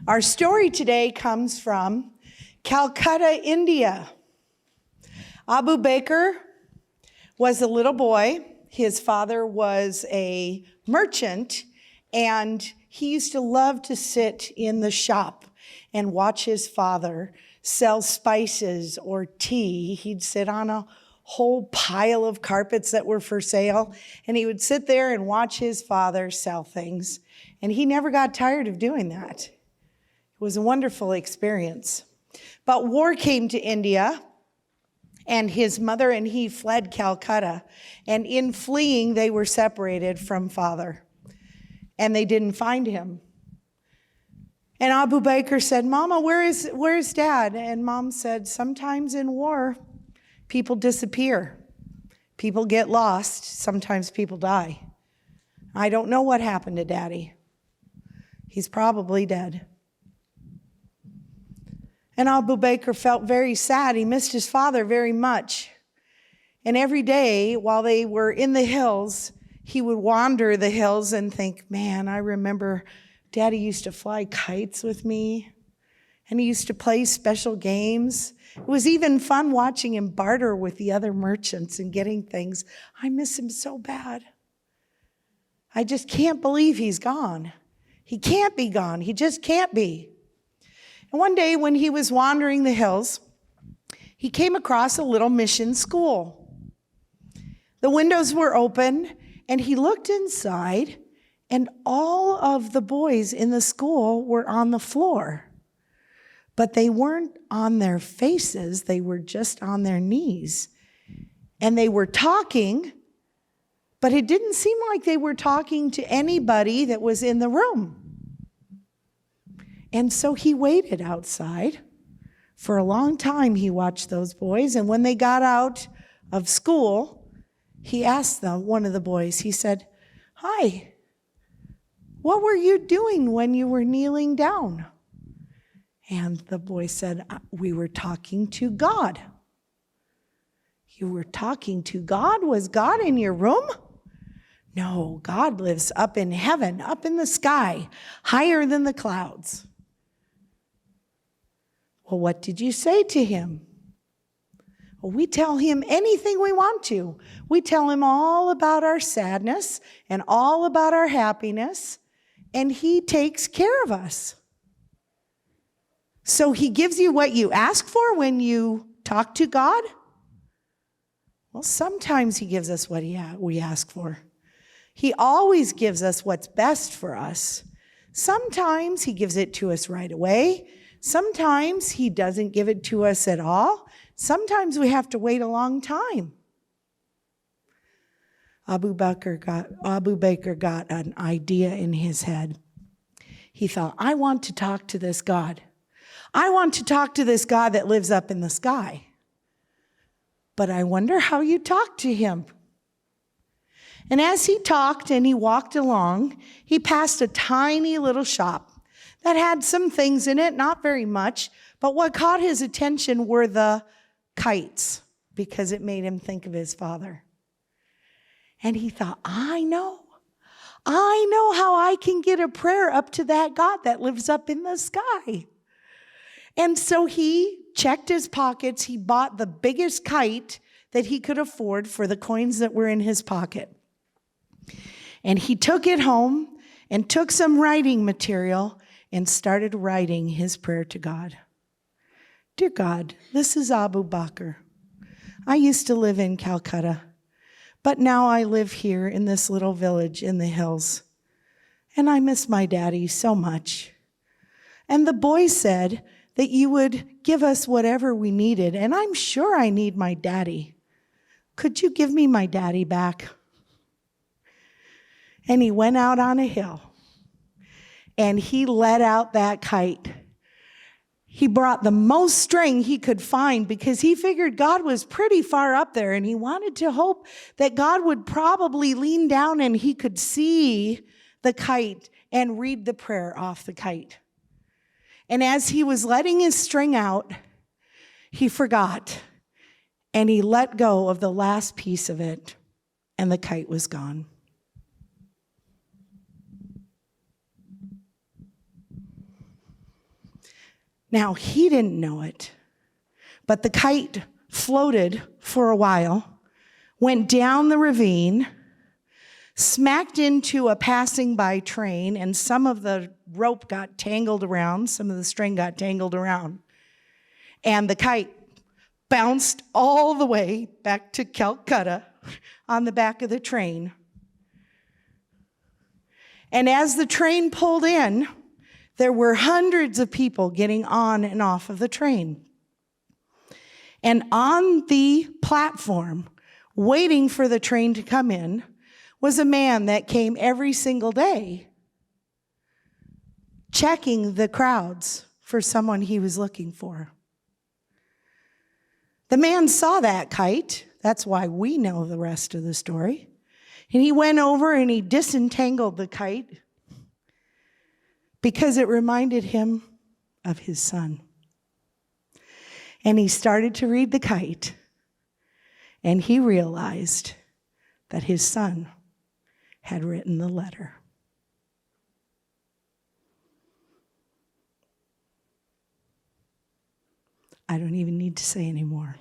Our story today comes from Calcutta, India. Abu Bakr was a little boy. His father was a merchant, and he used to love to sit in the shop and watch his father sell spices or tea. He'd sit on a whole pile of carpets that were for sale, and he would sit there and watch his father sell things. And he never got tired of doing that. It was a wonderful experience. But war came to India, and his mother and he fled Calcutta. And in fleeing, they were separated from father, and they didn't find him. And Abu Bakr said, "Mama, where's Dad?" And Mom said, "Sometimes in war, people disappear. People get lost. Sometimes people die. I don't know what happened to Daddy. He's probably dead." And Abu Bakr felt very sad. He missed his father very much. And every day while they were in the hills, he would wander the hills and think, "Man, I remember Daddy used to fly kites with me, and he used to play special games. It was even fun watching him barter with the other merchants and getting things. I miss him so bad. I just can't believe he's gone. He can't be gone. He just can't be." And one day when he was wandering the hills, he came across a little mission school. The windows were open, and he looked inside, and all of the boys in the school were on the floor. But they weren't on their faces, they were just on their knees. And they were talking, but it didn't seem like they were talking to anybody that was in the room. And so he waited outside. For a long time he watched those boys, and when they got out of school, he asked them, one of the boys, he said, "Hi, what were you doing when you were kneeling down?" And the boy said, "We were talking to God." "You were talking to God? Was God in your room?" "No, God lives up in heaven, up in the sky, higher than the clouds." "Well, what did you say to him?" "Well, we tell him anything we want to. We tell him all about our sadness and all about our happiness, and he takes care of us." "So he gives you what you ask for when you talk to God?" "Well, sometimes he gives us what we ask for. He always gives us what's best for us. Sometimes he gives it to us right away. Sometimes he doesn't give it to us at all. Sometimes we have to wait a long time." Abu Bakr got an idea in his head. He thought, "I want to talk to this God. I want to talk to this God that lives up in the sky. But I wonder how you talk to him." And as he talked and he walked along, he passed a tiny little shop that had some things in it, not very much, but what caught his attention were the kites, because it made him think of his father. And he thought, I know how I can get a prayer up to that God that lives up in the sky." And so he checked his pockets. He bought the biggest kite that he could afford for the coins that were in his pocket. And he took it home and took some writing material and started writing his prayer to God. "Dear God, this is Abu Bakr. I used to live in Calcutta, but now I live here in this little village in the hills. And I miss my daddy so much. And the boy said that you would give us whatever we needed, and I'm sure I need my daddy. Could you give me my daddy back?" And he went out on a hill, and he let out that kite. He brought the most string he could find because he figured God was pretty far up there, and he wanted to hope that God would probably lean down and he could see the kite and read the prayer off the kite. And as he was letting his string out, he forgot, and he let go of the last piece of it, and the kite was gone. Now, he didn't know it, but the kite floated for a while, went down the ravine, smacked into a passing by train, and some of the rope got tangled around, some of the string got tangled around, and the kite bounced all the way back to Calcutta on the back of the train. And as the train pulled in, there were hundreds of people getting on and off of the train. And on the platform, waiting for the train to come in, was a man that came every single day, checking the crowds for someone he was looking for. The man saw that kite. That's why we know the rest of the story. And he went over and he disentangled the kite because it reminded him of his son. And he started to read the kite, and he realized that his son had written the letter. I don't even need to say any more.